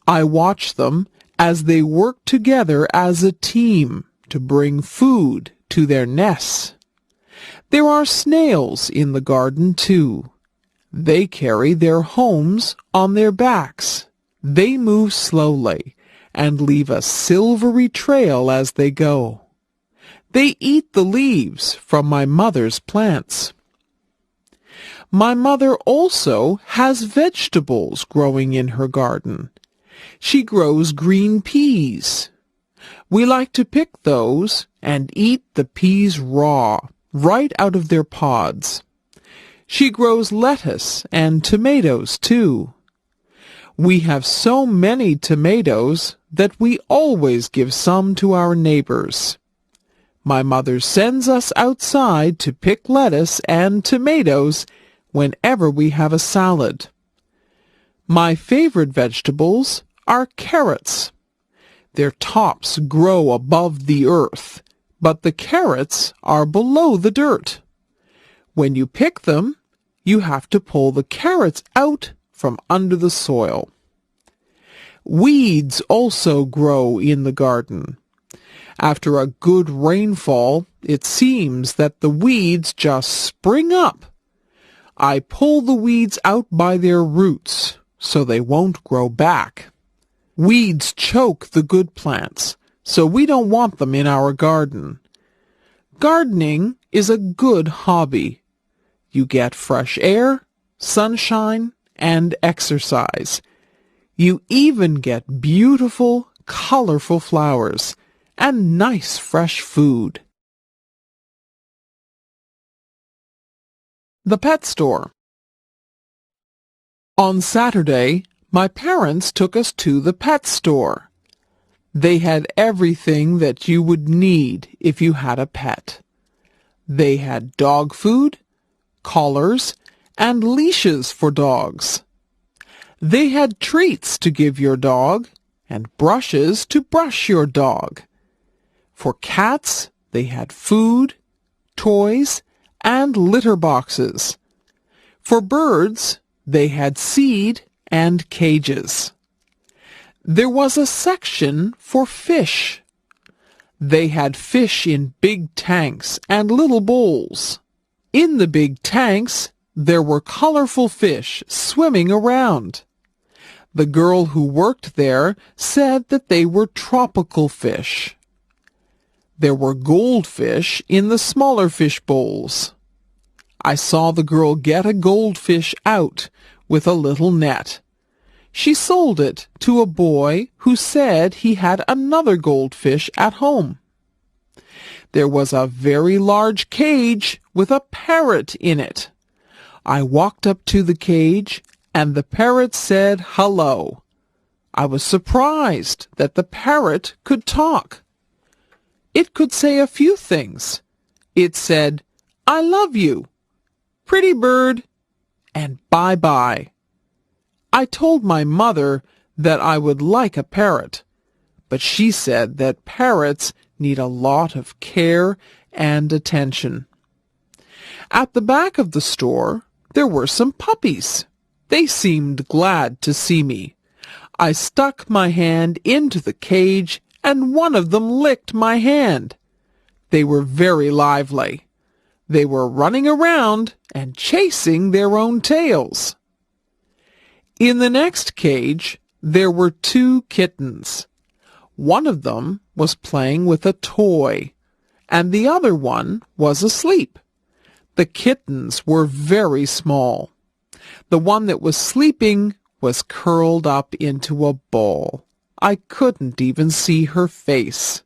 I watch them as they work together as a team to bring food to their nests. There are snails in the garden, too. They carry their homes on their backs. They move slowly and leave a silvery trail as they go. They eat the leaves from my mother's plants. My mother also has vegetables growing in her garden. She grows green peas. We like to pick those and eat the peas raw, right out of their pods. She grows lettuce and tomatoes, too. We have so many tomatoes that we always give some to our neighbors. My mother sends us outside to pick lettuce and tomatoes whenever we have a salad. My favorite vegetables are carrots. Their tops grow above the earth, but the carrots are below the dirt. When you pick them, you have to pull the carrots out from under the soil. Weeds also grow in the garden. After a good rainfall, it seems that the weeds just spring up. I pull the weeds out by their roots so they won't grow back. Weeds choke the good plants, so we don't want them in our garden. Gardening is a good hobby. You get fresh air, sunshine, and exercise. You even get beautiful, colorful flowers and nice fresh food. The pet store. On Saturday, my parents took us to the pet store. They had everything that you would need if you had a pet. They had dog food, collars, and leashes for dogs. They had treats to give your dog and brushes to brush your dog. For cats, they had food, toys, and litter boxes. For birds, they had seed and cages. There was a section for fish. They had fish in big tanks and little bowls. In the big tanks, there were colorful fish swimming around. The girl who worked there said that they were tropical fish. There were goldfish in the smaller fish bowls. I saw the girl get a goldfish out with a little net. She sold it to a boy who said he had another goldfish at home. There was a very large cage with a parrot in it. I walked up to the cage, and the parrot said hello. I was surprised that the parrot could talk. It could say a few things. It said, "I love you," "Pretty bird," and "Bye-bye." I told my mother that I would like a parrot, but she said that parrots need a lot of care and attention. At the back of the store, there were some puppies. They seemed glad to see me. I stuck my hand into the cage, and one of them licked my hand. They were very lively. They were running around and chasing their own tails. In the next cage, there were 2 kittens. One of them was playing with a toy, and the other one was asleep. The kittens were very small. The one that was sleeping was curled up into a ball. I couldn't even see her face.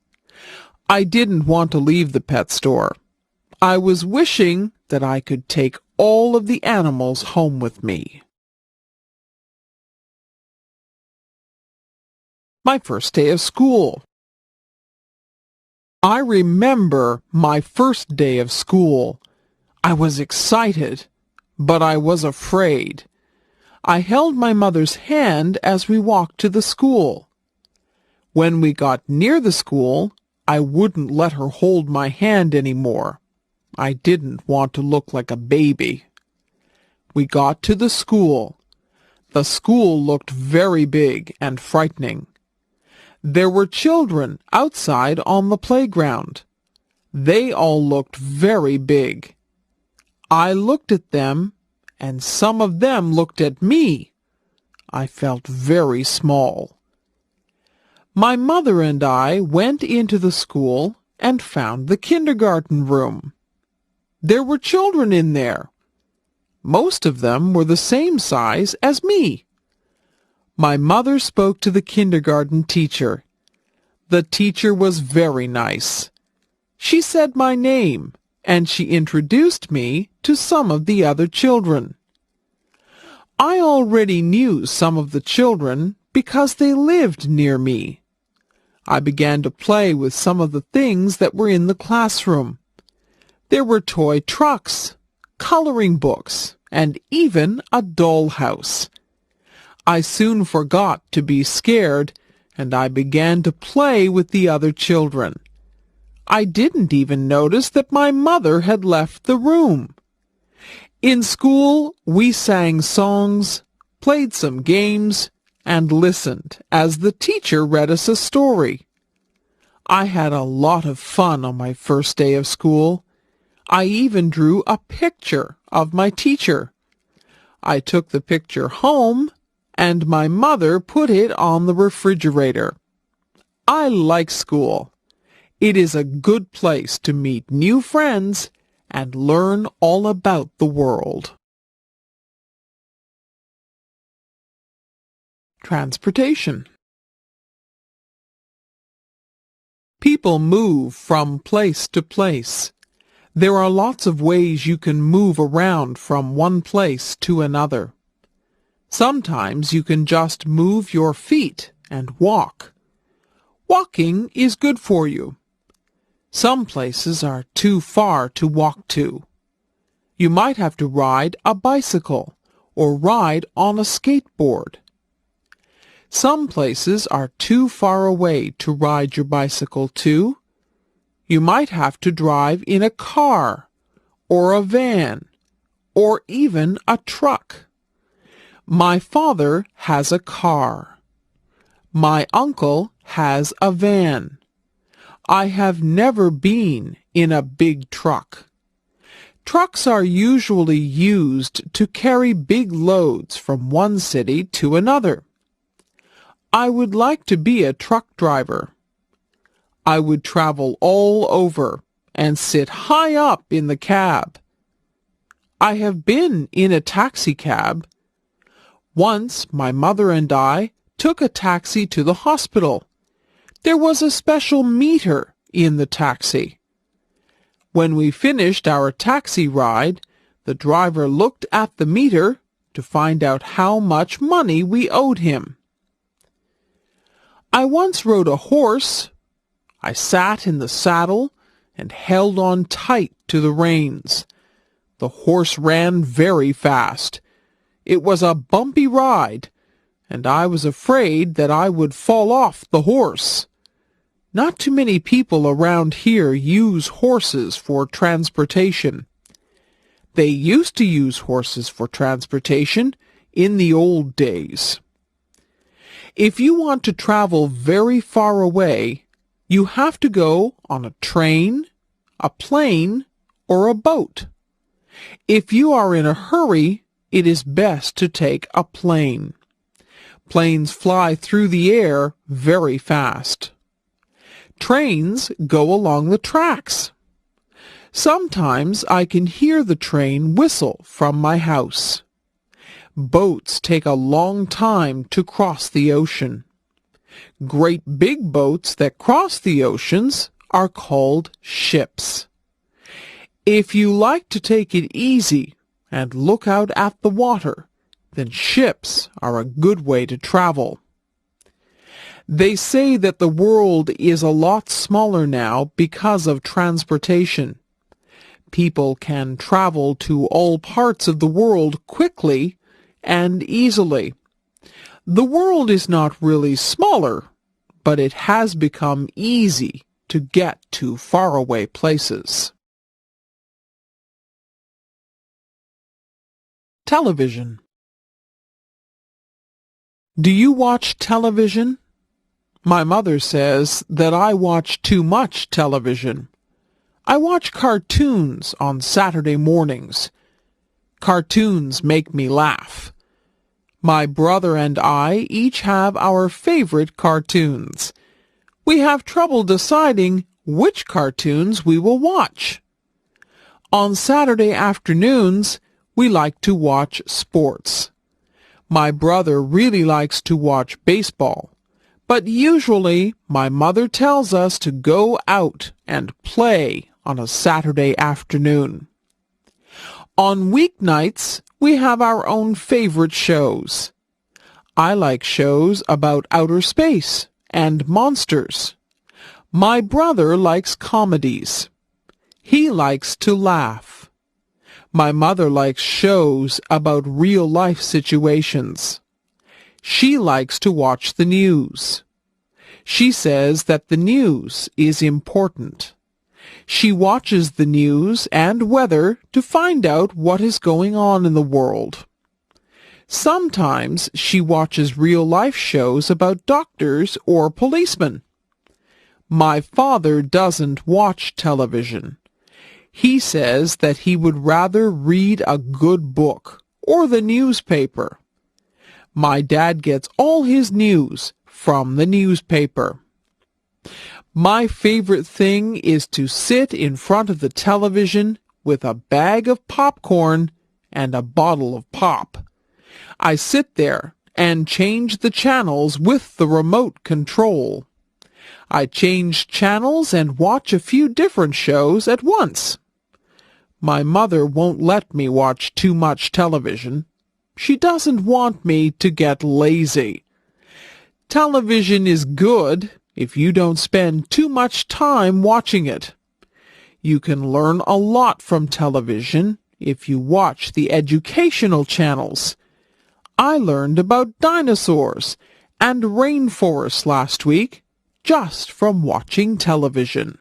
I didn't want to leave the pet store. I was wishing that I could take all of the animals home with me. My first day of school. I remember my first day of school. I was excited, but I was afraid. I held my mother's hand as we walked to the school. When we got near the school, I wouldn't let her hold my hand any more. I didn't want to look like a baby. We got to the school. The school looked very big and frightening. There were children outside on the playground. They all looked very big. I looked at them, and some of them looked at me. I felt very small. My mother and I went into the school and found the kindergarten room. There were children in there. Most of them were the same size as me. My mother spoke to the kindergarten teacher. The teacher was very nice. She said my name, and she introduced me to some of the other children. I already knew some of the children because they lived near me. I began to play with some of the things that were in the classroom. There were toy trucks, coloring books, and even a dollhouse. I soon forgot to be scared, and I began to play with the other children. I didn't even notice that my mother had left the room. In school, we sang songs, played some games, and listened as the teacher read us a story. I had a lot of fun on my first day of school. I even drew a picture of my teacher. I took the picture home, and my mother put it on the refrigerator. I like school. It is a good place to meet new friends and learn all about the world. Transportation. People move from place to place. There are lots of ways you can move around from one place to another. Sometimes you can just move your feet and walk. Walking is good for you. Some places are too far to walk to. You might have to ride a bicycle or ride on a skateboard. Some places are too far away to ride your bicycle to. You might have to drive in a car or a van or even a truck. My father has a car. My uncle has a van. I have never been in a big truck. Trucks are usually used to carry big loads from one city to another. I would like to be a truck driver. I would travel all over and sit high up in the cab. I have been in a taxi cab. Once my mother and I took a taxi to the hospital. There was a special meter in the taxi. When we finished our taxi ride, the driver looked at the meter to find out how much money we owed him. I once rode a horse. I sat in the saddle and held on tight to the reins. The horse ran very fast. It was a bumpy ride, and I was afraid that I would fall off the horse. Not too many people around here use horses for transportation. They used to use horses for transportation in the old days. If you want to travel very far away, you have to go on a train, a plane, or a boat. If you are in a hurry, it is best to take a plane. Planes fly through the air very fast. Trains go along the tracks. Sometimes I can hear the train whistle from my house. Boats take a long time to cross the ocean. Great big boats that cross the oceans are called ships. If you like to take it easy and look out at the water, then ships are a good way to travel. They say that the world is a lot smaller now because of transportation. People can travel to all parts of the world quickly and easily. The world is not really smaller, but it has become easy to get to faraway places. Television. Do you watch television? My mother says that I watch too much television. I watch cartoons on Saturday mornings. Cartoons make me laugh. My brother and I each have our favorite cartoons. We have trouble deciding which cartoons we will watch. On Saturday afternoons, we like to watch sports. My brother really likes to watch baseball, but usually my mother tells us to go out and play on a Saturday afternoon. On weeknights, we have our own favorite shows. I like shows about outer space and monsters My brother likes comedies. He likes to laugh. My mother likes shows about real-life situations. She likes to watch the news. She says that the news is important. She watches the news and weather to find out what is going on in the world. Sometimes she watches real-life shows about doctors or policemen. My father doesn't watch television. He says that he would rather read a good book or the newspaper. My dad gets all his news from the newspaper. My favorite thing is to sit in front of the television with a bag of popcorn and a bottle of pop. I sit there and change the channels with the remote control. I change channels and watch a few different shows at once. My mother won't let me watch too much television. She doesn't want me to get lazy. Television is good if you don't spend too much time watching it. You can learn a lot from television if you watch the educational channels. I learned about dinosaurs and rainforests last week just from watching television.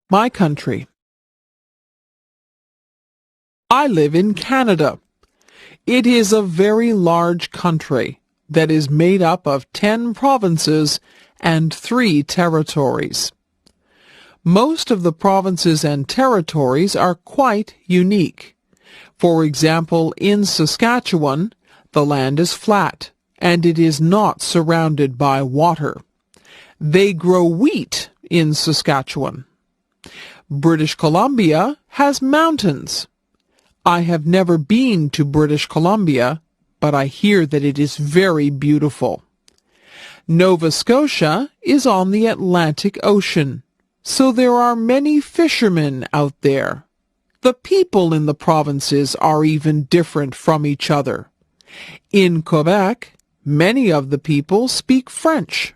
My country. I live in Canada. It is a very large country that is made up of 10 provinces and 3 territories. Most of the provinces and territories are quite unique. For example, in Saskatchewan, the land is flat and it is not surrounded by water. They grow wheat in Saskatchewan. British Columbia has mountains. I have never been to British Columbia, but I hear that it is very beautiful. Nova Scotia is on the Atlantic Ocean, so there are many fishermen out there. The people in the provinces are even different from each other. In Quebec, many of the people speak French.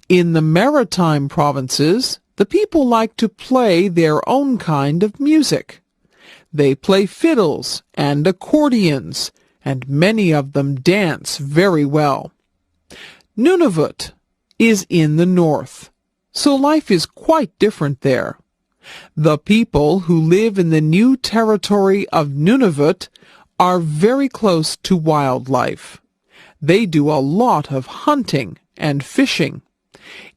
In the maritime provinces, the people like to play their own kind of music. They play fiddles and accordions, and many of them dance very well. Nunavut is in the north, so life is quite different there. The people who live in the new territory of Nunavut are very close to wildlife. They do a lot of hunting and fishing.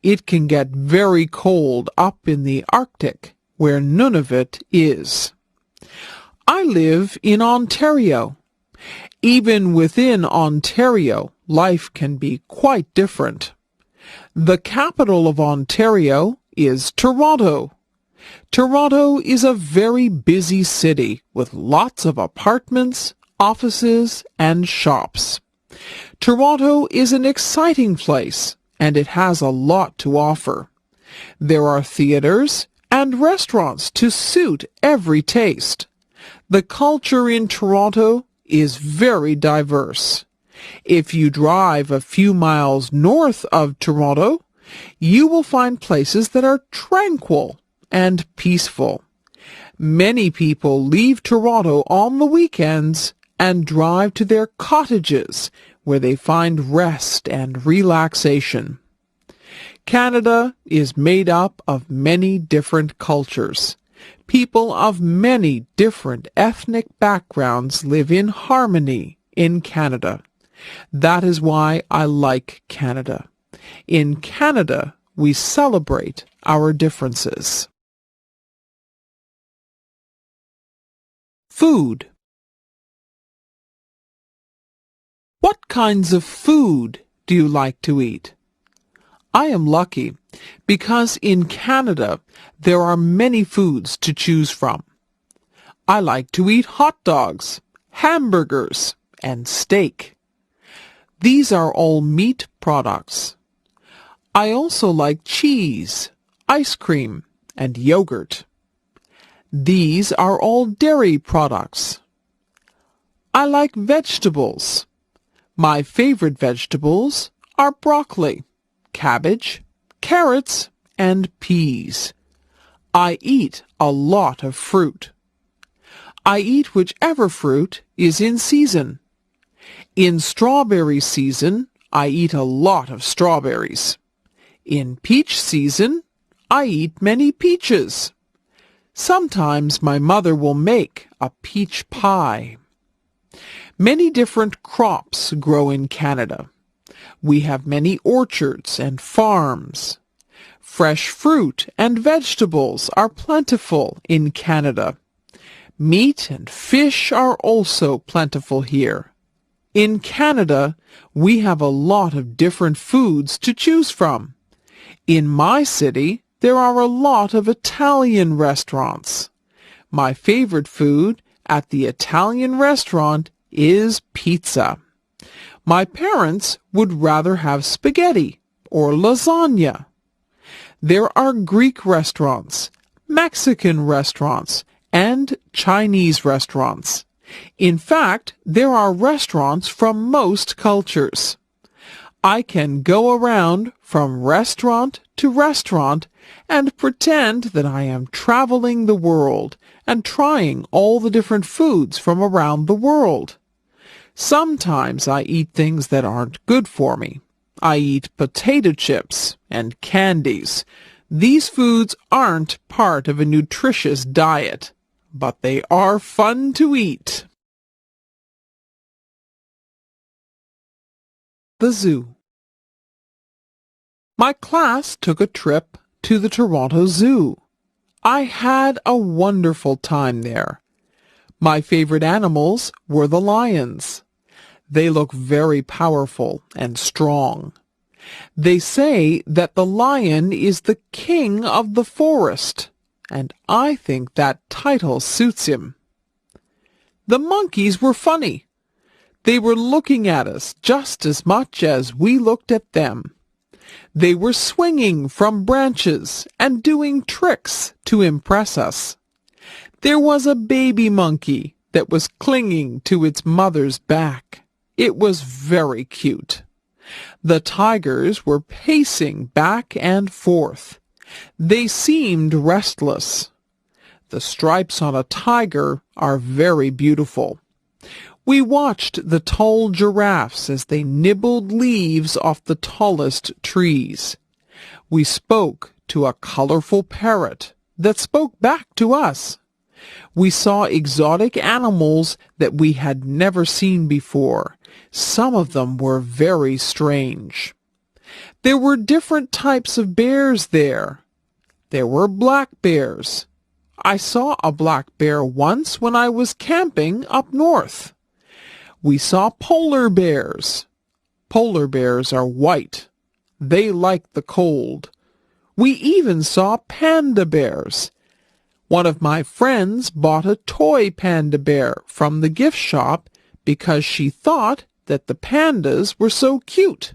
It can get very cold up in the Arctic, where Nunavut is. I live in Ontario. Even within Ontario, life can be quite different. The capital of Ontario is Toronto. Toronto is a very busy city with lots of apartments, offices, and shops. Toronto is an exciting place, and it has a lot to offer. There are theaters and restaurants to suit every taste. The culture in Toronto is very diverse. If you drive a few miles north of Toronto, you will find places that are tranquil and peaceful. Many people leave Toronto on the weekends and drive to their cottages where they find rest and relaxation. Canada is made up of many different cultures. People of many different ethnic backgrounds live in harmony in Canada. That is why I like Canada. In Canada, we celebrate our differences. Food. What kinds of food do you like to eat? I am lucky because in Canada there are many foods to choose from. I like to eat hot dogs, hamburgers, and steak. These are all meat products. I also like cheese, ice cream, and yogurt. These are all dairy products. I like vegetables. My favorite vegetables are broccoli, cabbage, carrots, and peas. I eat a lot of fruit. I eat whichever fruit is in season. In strawberry season, I eat a lot of strawberries. In peach season, I eat many peaches. Sometimes my mother will make a peach pie. Many different crops grow in Canada. We have many orchards and farms. Fresh fruit and vegetables are plentiful in Canada. Meat and fish are also plentiful here. In Canada, we have a lot of different foods to choose from. In my city, there are a lot of Italian restaurants. My favorite food at the Italian restaurant is pizza. My parents would rather have spaghetti or lasagna. There are Greek restaurants, Mexican restaurants, and Chinese restaurants. In fact, there are restaurants from most cultures. I can go around from restaurant to restaurant and pretend that I am traveling the world and trying all the different foods from around the world. Sometimes I eat things that aren't good for me. I eat potato chips and candies. These foods aren't part of a nutritious diet, but they are fun to eat. The zoo. My class took a trip to the Toronto Zoo. I had a wonderful time there. My favorite animals were the lions. They look very powerful and strong. They say that the lion is the king of the forest, and I think that title suits him. The monkeys were funny. They were looking at us just as much as we looked at them. They were swinging from branches and doing tricks to impress us. There was a baby monkey that was clinging to its mother's back. It was very cute. The tigers were pacing back and forth. They seemed restless. The stripes on a tiger are very beautiful. We watched the tall giraffes as they nibbled leaves off the tallest trees. We spoke to a colorful parrot that spoke back to us. We saw exotic animals that we had never seen before. Some of them were very strange. There were different types of bears there. There were black bears. I saw a black bear once when I was camping up north. We saw polar bears. Polar bears are white. They like the cold. We even saw panda bears. One of my friends bought a toy panda bear from the gift shop because she thought that the pandas were so cute.